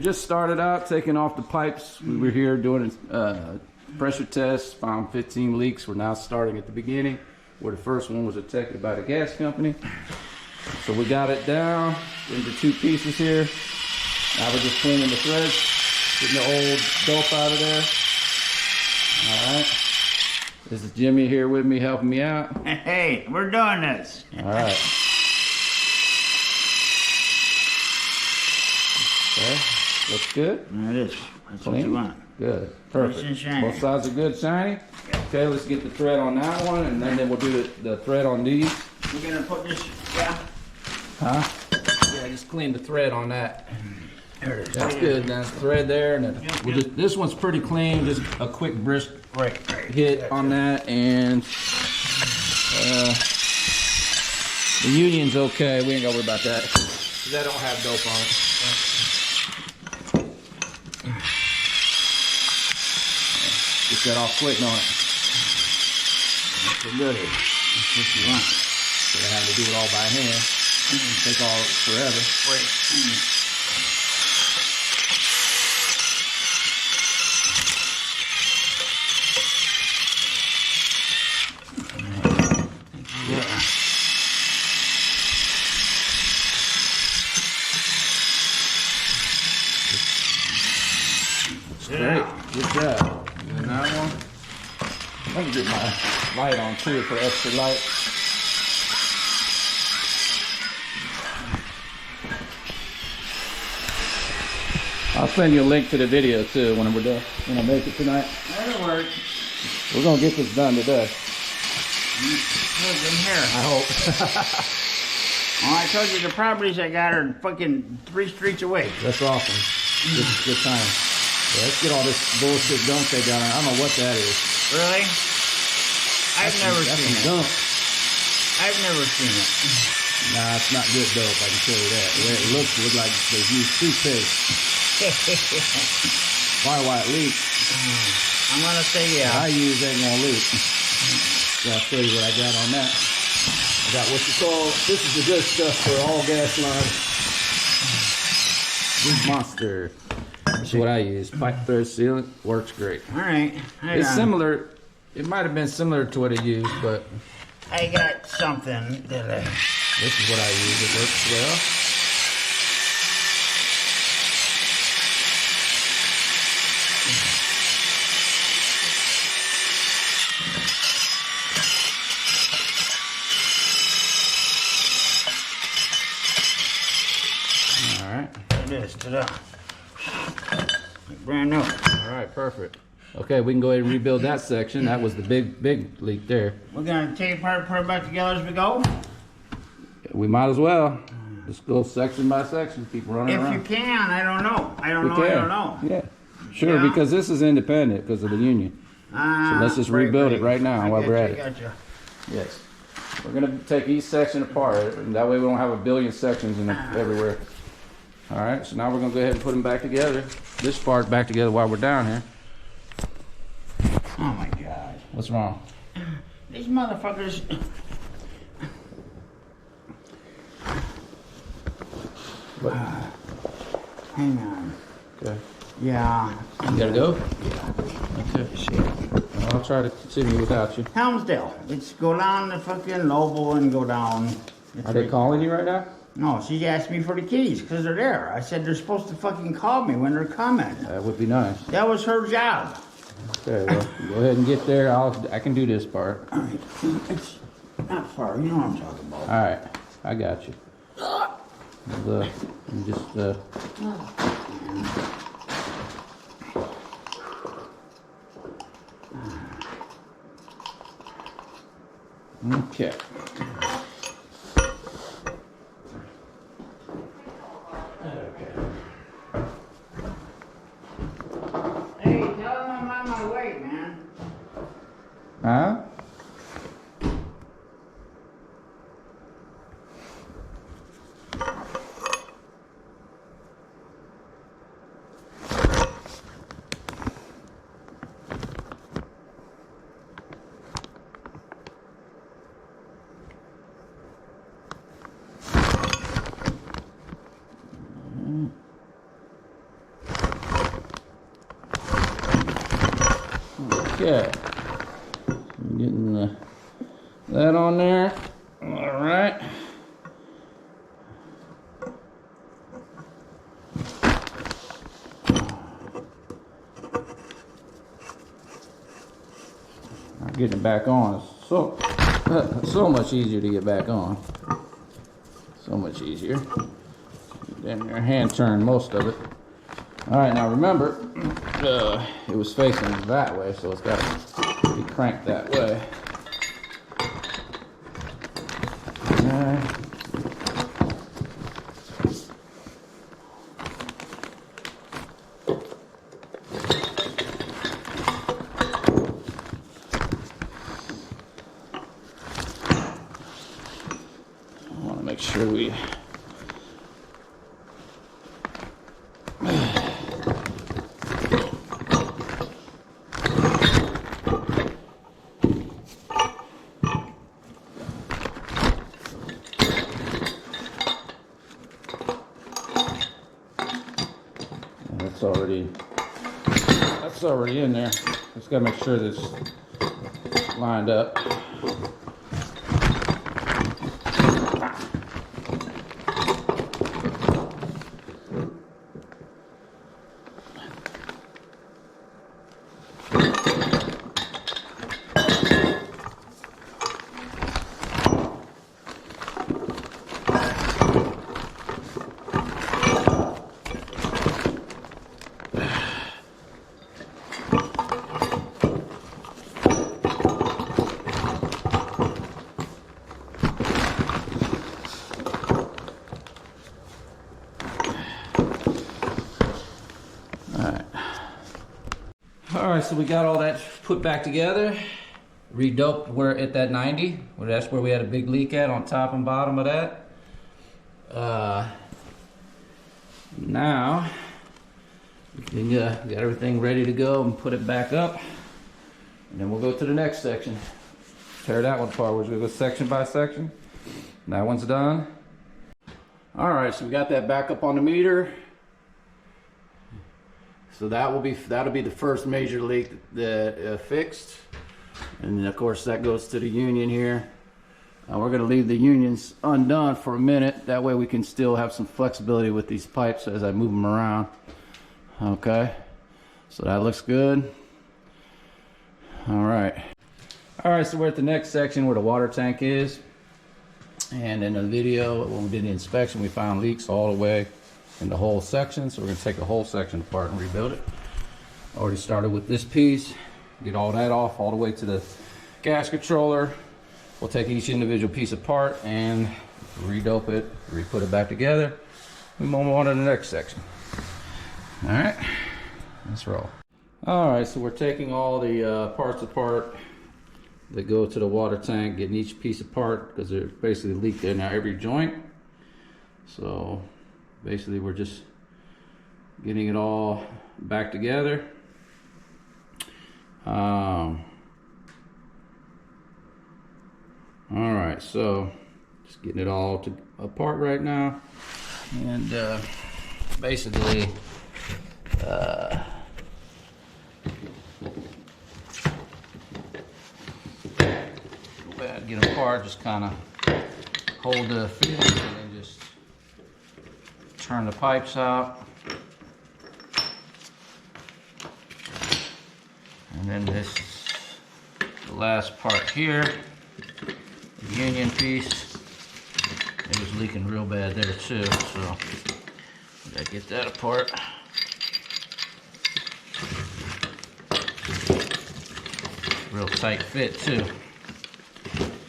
just started out taking off the pipes. We were here doing a pressure test, found 15 leaks. We're now starting at the beginning where the first one was detected by the gas company. So we got it down into 2 pieces here. Now we're just cleaning the threads, getting the old dope out of there. All right. This is Jimmy here with me, helping me out. Hey, we're doing this. All right. Okay, looks good. It is. That's Clean. what you want. Good, perfect. Nice and shiny. Both sides are good, shiny. Okay, let's get the thread on that one, and then we'll do the thread on these. We're gonna put this, yeah. Huh? Yeah, just clean the thread on that. There it is. That's good. That's thread there, and then we'll just, this one's pretty clean. Just a quick brisk hit on that, and the union's okay. We ain't gonna worry about that. That don't have dope on it. Get that off quick on it. That's a goodie. That's what you want. So I have to do it all by hand. Take all forever. Great, good job. And then that one. I can get my light on too for extra light. I'll send you a link to the video too when we're done. When I make it tonight. That'll work. We're gonna get this done today. Look in here. I hope. Oh, I told you the properties I got are fucking 3 streets away. That's awesome. Good time. Yeah, let's get all this bullshit dump they got on. I don't know what that is. Really? I've never seen it. Dump. I've never seen it. Nah, it's not good dope, I can tell you that. The way it looks like they've used toothpaste. Why it leaks? I'm gonna say yeah. I use ain't gonna leak. So I'll show you what I got on that. I got what you call, this is the good stuff for all gas lines. This Monster. That's what I use. Pipe thread sealant works great. All right. It's similar. It might have been similar to what I used, but I got something that this is what I use. It works well. All right. it is. Ta-da. Like brand new. All right, perfect. Okay, we can go ahead and rebuild that section. That was the big leak there. We're gonna take it apart, put it back together as we go. We might as well. Just go section by section, keep running around. If you can, I don't know. I don't know. Yeah, sure, Yeah. because this is independent because of the union. So let's just rebuild it right now while we're at it. Gotcha. Yes. We're gonna take each section apart, and that way we don't have a billion sections in everywhere. All right, so now we're gonna go ahead and put them back together. This part back together while we're down here. Oh my God. What's wrong? These motherfuckers. Hang on. Okay. Yeah. You gotta go? Okay. I'll try to continue without you. Helmsdale. It's go down the fucking Lobo and go down. Are they calling you right now? No, she asked me for the keys because they're there. I said they're supposed to fucking call me when they're coming. That would be nice. That was her job. Okay, well, go ahead and get there. I can do this part. All right. It's not far. You know what I'm talking about. All right, I got you. Look, and just okay. Hey, tell them I'm on my way, man. Huh? Okay. Getting that on there. All right. Getting it back on is so much easier to get back on. So much easier. Then your hand turn most of it. All right, now remember, it was facing that way, so it's got to be cranked that way. I want to make sure we that's already in there. Just gotta make sure that's lined up. Alright, so we got all that put back together. Redoped, we're at that 90. Well, that's where we had a big leak at, on top and bottom of that. Now, we can get everything ready to go and put it back up. And then we'll go to the next section. Tear that one apart. We're going to go section by section. That one's done. Alright, so we got that back up on the meter. So that'll be the first major leak that fixed, and then of course that goes to the union here. We're going to leave the unions undone for a minute. That way we can still have some flexibility with these pipes as I move them around. Okay, so that looks good. All right, so we're at the next section where the water tank is, and in the video when we did the inspection we found leaks all the way in the whole section, so we're going to take the whole section apart and rebuild it. Already started with this piece, get all that off all the way to the gas controller. We'll take each individual piece apart and redope it, re-put it back together. We move on to the next section. All right, let's roll. All right, so we're taking all the parts apart that go to the water tank, getting each piece apart because they're basically leaked in now every joint. So basically we're just getting it all back together. All right, so just getting it all apart right now, and basically get them apart, just kind of hold the fuse and then just turn the pipes out. And then this, the last part here, the union piece, it was leaking real bad there too, so we gotta get that apart. Real tight fit too.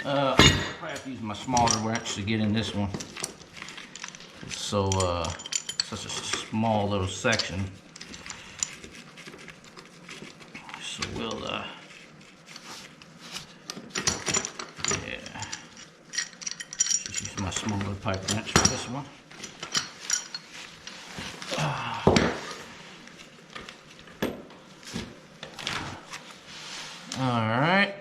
Probably have to use my smaller wrench to get in this one. It's so such a small little section. So we'll yeah, just use my smaller pipe wrench for this one. All right.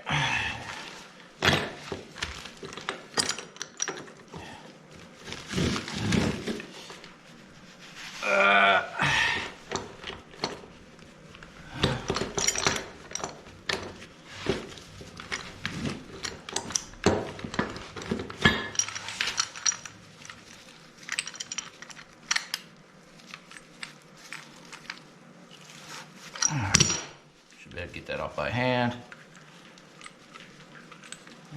get that off by hand.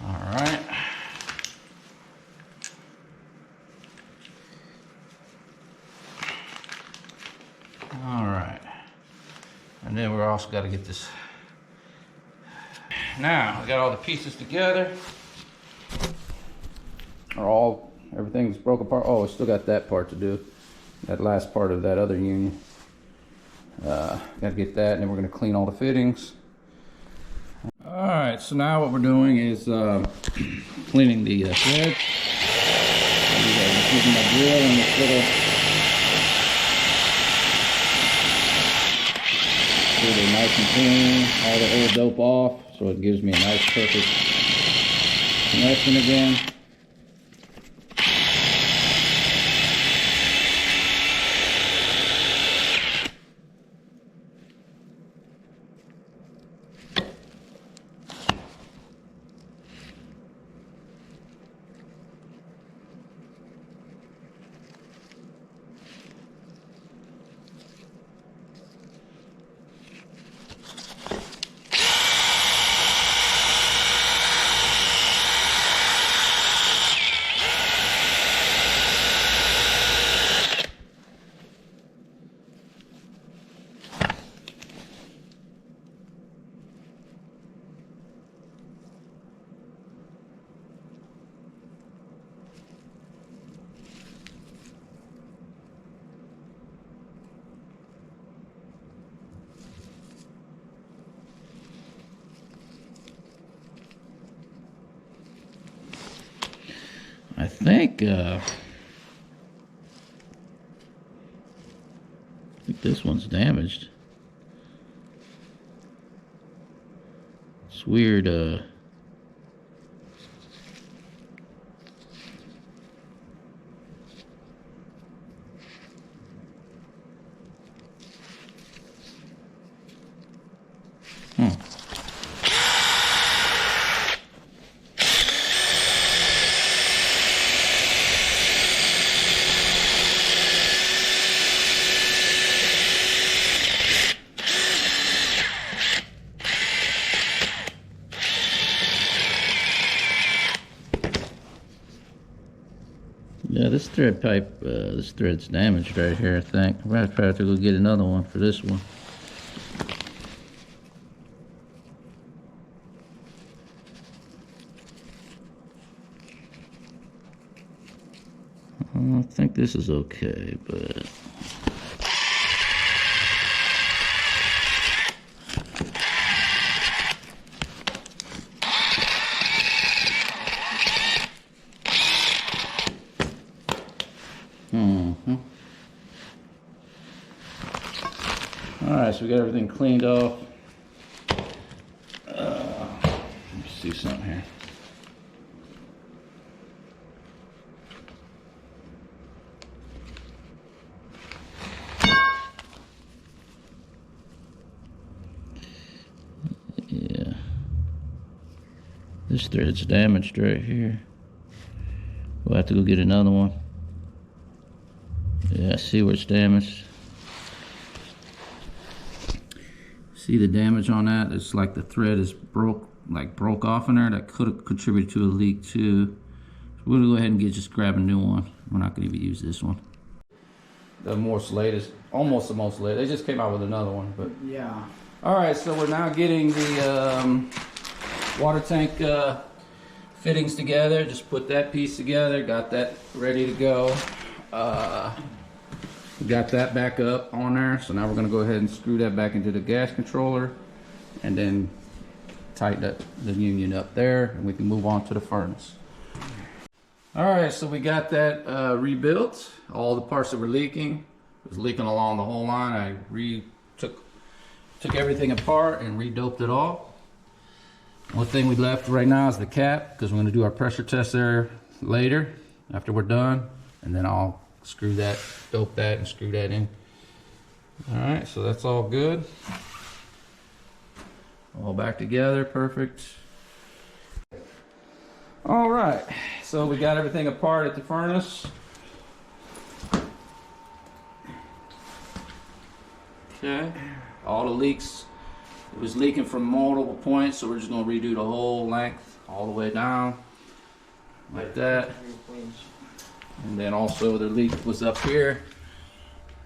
All right. All right. And then we're also got to get this. Now, I got all the pieces together. Everything's broke apart. Oh, I still got that part to do. That last part of that other union. Got to get that, and then we're going to clean all the fittings. All right, so now what we're doing is cleaning the threads. I'm using my drill and this little nice and clean, all the old dope off, so it gives me a nice perfect connection again. I think this one's damaged. It's weird, yeah, this thread pipe, this thread's damaged right here, I think. I'm gonna try to go get another one for this one. I think this is okay, but... Alright, so we got everything cleaned off. Let me see something here. Yeah. This thread's damaged right here. We'll have to go get another one. Yeah, I see where it's damaged. See the damage on that? It's like the thread is broke off in there. That could have contributed to a leak too. So we're gonna go ahead and just grab a new one. We're not gonna even use this one. The most latest, almost the most latest. They just came out with another one, but yeah. All right, so we're now getting the water tank fittings together. Just put that piece together. Got that ready to go. Got that back up on there, so now we're going to go ahead and screw that back into the gas controller and then tighten the union up there, and we can move on to the furnace. Alright, so we got that rebuilt. All the parts that were leaking, it was leaking along the whole line. I took everything apart and re-doped it all. One thing we left right now is the cap, because we're going to do our pressure test there later after we're done, and then I'll screw that, dope that, and screw that in. Alright, so that's all good. All back together, perfect. Alright, so we got everything apart at the furnace. Okay, all the leaks It was leaking from multiple points, so we're just gonna redo the whole length all the way down, like that. And then also the leak was up here,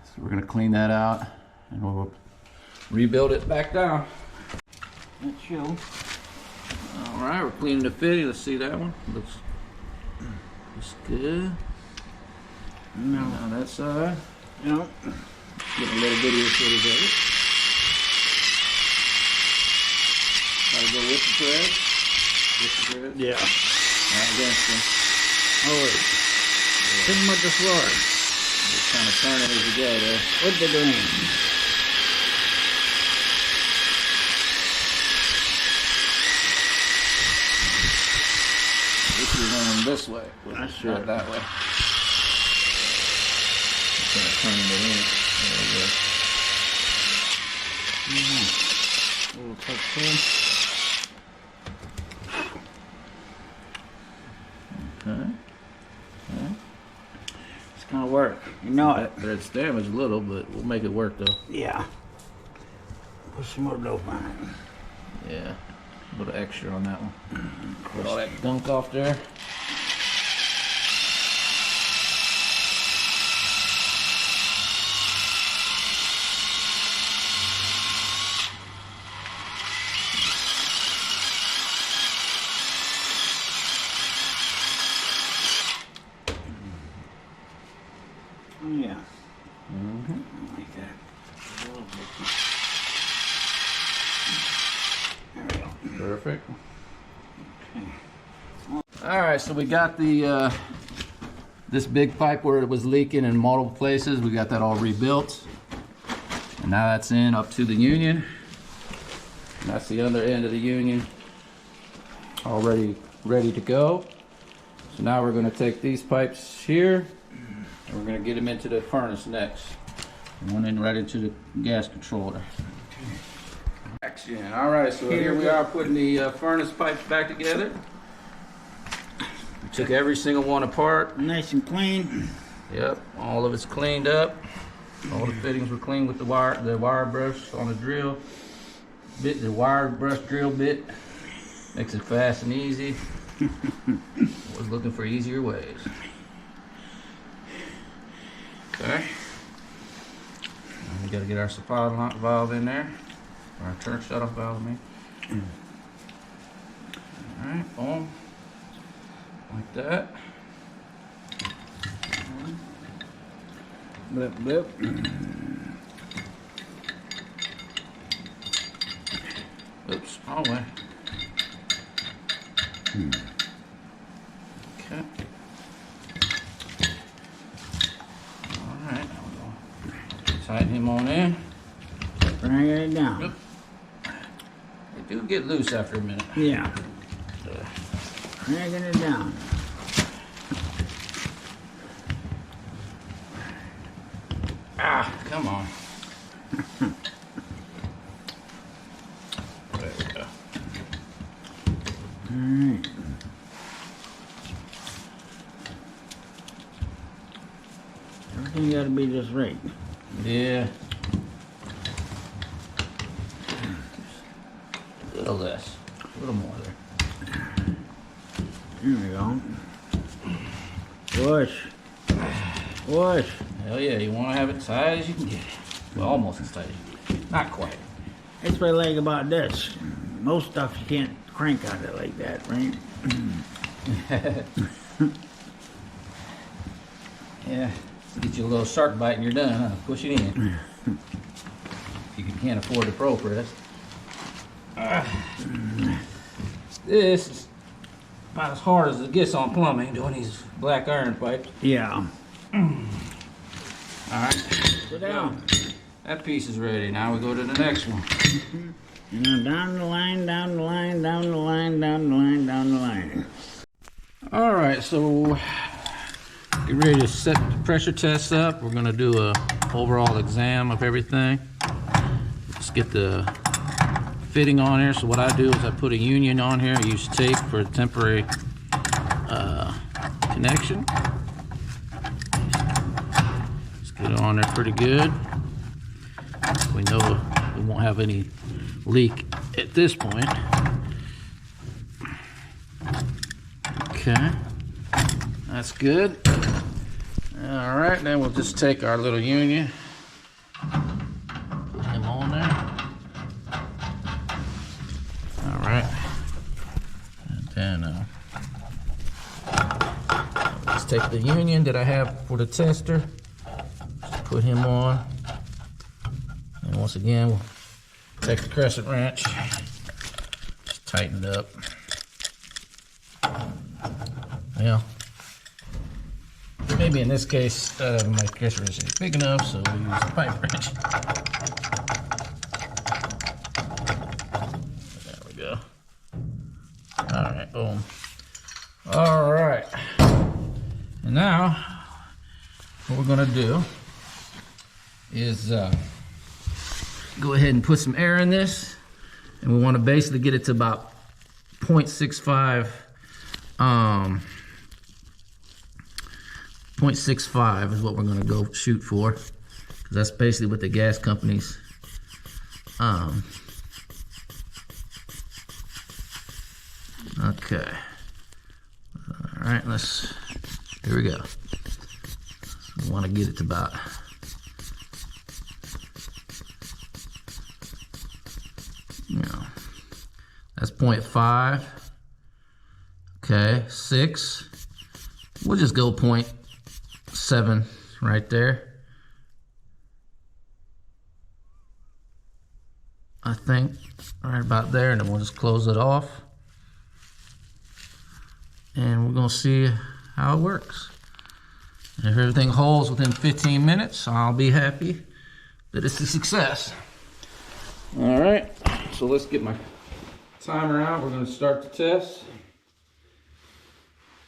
so we're gonna clean that out and we'll rebuild it back down. That's you. All right, we're cleaning the fitting. Let's see that one. Looks good. No. On that side, No. get a little video footage of it. Gotta go with the thread. With the thread. Yeah. Not against them. Oh, wait. Hit him with the floor. Just kind of turn it as you go there. With the drain. This is going this way. That's Not right. that way. Just kind of turning it in. There we go. Little touch there. Okay. It's gonna work. You know it. It's damaged a little, but we'll make it work though. Yeah. Put some more dope on it. Yeah. A little extra on that one. Put all that gunk off there. Oh, yeah. Like that. A little bit. There we go. Perfect. All right, so we got the this big pipe where it was leaking in multiple places. We got that all rebuilt, and now that's in up to the union. And that's the other end of the union, already ready to go. So now we're going to take these pipes here, and we're going to get them into the furnace next. One in right into the gas controller. Action. All right, so here we are putting the furnace pipes back together. We took every single one apart. Nice and clean. Yep, all of it's cleaned up. All the fittings were cleaned with the wire brush on the drill bit. The wire brush drill bit makes it fast and easy. Was looking for easier ways. Okay. We got to get our supply valve in there. Our turn shut off valve, I mean. Alright, boom. Like that. Blip, blip. Oops, wrong way. Okay. Alright, now we're going to tighten him on in. Bring it down. Yep. They do get loose after a minute. Yeah. Dragging it down. Ah, come on. There we go. Alright. Everything gotta be just right. Yeah. A little less. A little more there. There we go. Push. Push. Hell yeah, you want to have it tight as you can get it. Well, almost as tight as you can get it. Not quite. That's what I like about this. Most stuff you can't crank on it like that, right? Yeah. Get you a little shark bite and you're done, huh? Push it in. If you can't afford the Pro Press. This is about as hard as it gets on plumbing doing these black iron pipes. Yeah. Alright. Sit down. That piece is ready. Now we go to the next one. And then down the line, down the line, down the line, down the line, down the line. Alright, so get ready to set the pressure test up. We're going to do a overall exam of everything. Let's get the fitting on here. So what I do is I put a union on here. I use tape for a temporary connection. Let's get it on there pretty good. We know we won't have any leak at this point. Okay, that's good. All right, then we'll just take our little union, put him on there. All right, and then let's take the union that I have for the tester, just put him on, and once again, we'll take the crescent wrench, just tighten it up. Yeah. Maybe in this case, my crescent wrench isn't big enough, so we'll use a pipe wrench. There we go. All right, boom. All right. And now, what we're gonna do is go ahead and put some air in this, and we want to basically get it to about 0.65. 0.65 is what we're gonna go shoot for, because that's basically what the gas companies okay. All right, here we go. We want to get it to about that's 0.5. Okay, 6. We'll just go 0.7 right there. I think right about there, and then we'll just close it off. And we're gonna see how it works. And if everything holds within 15 minutes, I'll be happy that it's a success. All right, so let's get my timer out. We're gonna start the test.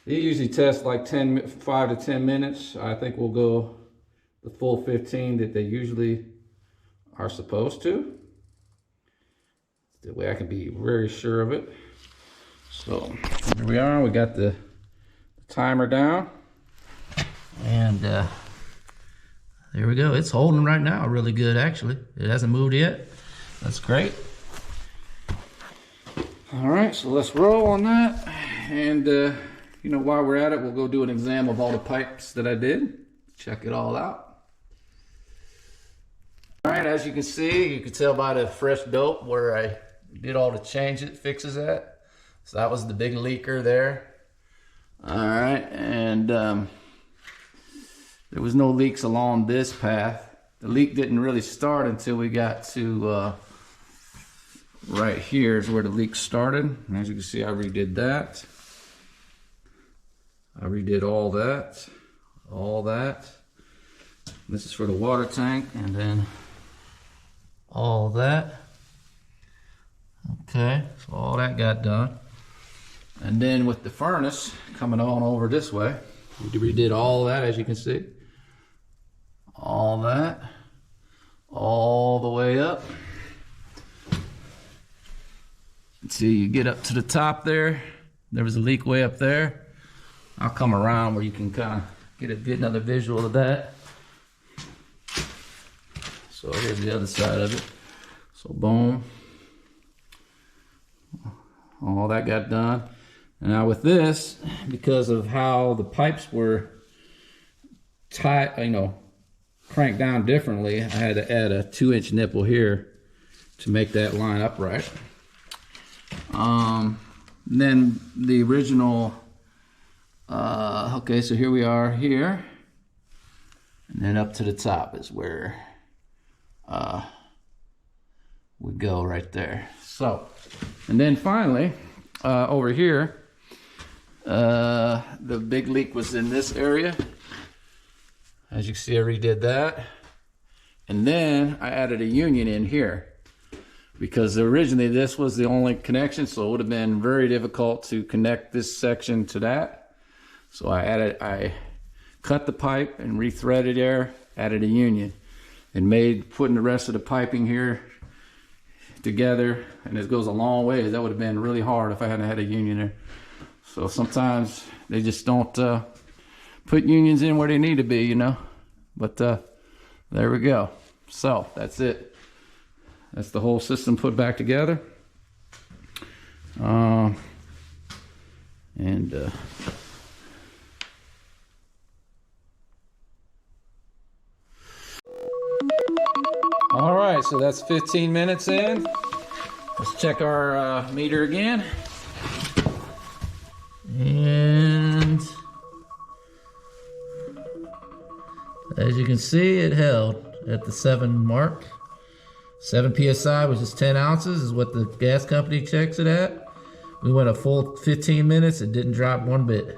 They usually test like 5 to 10 minutes. I think we'll go the full 15 that they usually are supposed to. That way I can be very sure of it. So here we are, we got the timer down. And there we go. It's holding right now really good, actually. It hasn't moved yet. That's great. All right, so let's roll on that. And you know, while we're at it, we'll go do an exam of all the pipes that I did. Check it all out. All right, as you can see, you can tell by the fresh dope where I did all the fixes at. So that was the big leaker there. All right, and there was no leaks along this path. The leak didn't really start until we got to right here is where the leak started. And as you can see, I redid that. I redid all that. This is for the water tank, and then all that. Okay, so all that got done. And then with the furnace coming on over this way, we redid all that, as you can see. All that, all the way up. See, you get up to the top there. There was a leak way up there. I'll come around where you can kind of get another visual of that. So here's the other side of it. So boom. All that got done. And now with this, because of how the pipes were tight, cranked down differently, I had to add a 2-inch nipple here to make that line upright. Then the original, okay, so here we are here, and then up to the top is where we go right there. So, and then finally, over here, the big leak was in this area. As you can see, I redid that. And then I added a union in here, because originally this was the only connection, so it would have been very difficult to connect this section to that. So I cut the pipe and rethreaded there, added a union, and putting the rest of the piping here together, and it goes a long way. That would have been really hard if I hadn't had a union there. So sometimes they just don't put unions in where they need to be, But there we go. So that's it. That's the whole system put back together. All right, so that's 15 minutes in. Let's check our meter again. And as you can see, it held at the 7 mark. 7 psi, which is 10 ounces, is what the gas company checks it at. We went a full 15 minutes. It didn't drop one bit.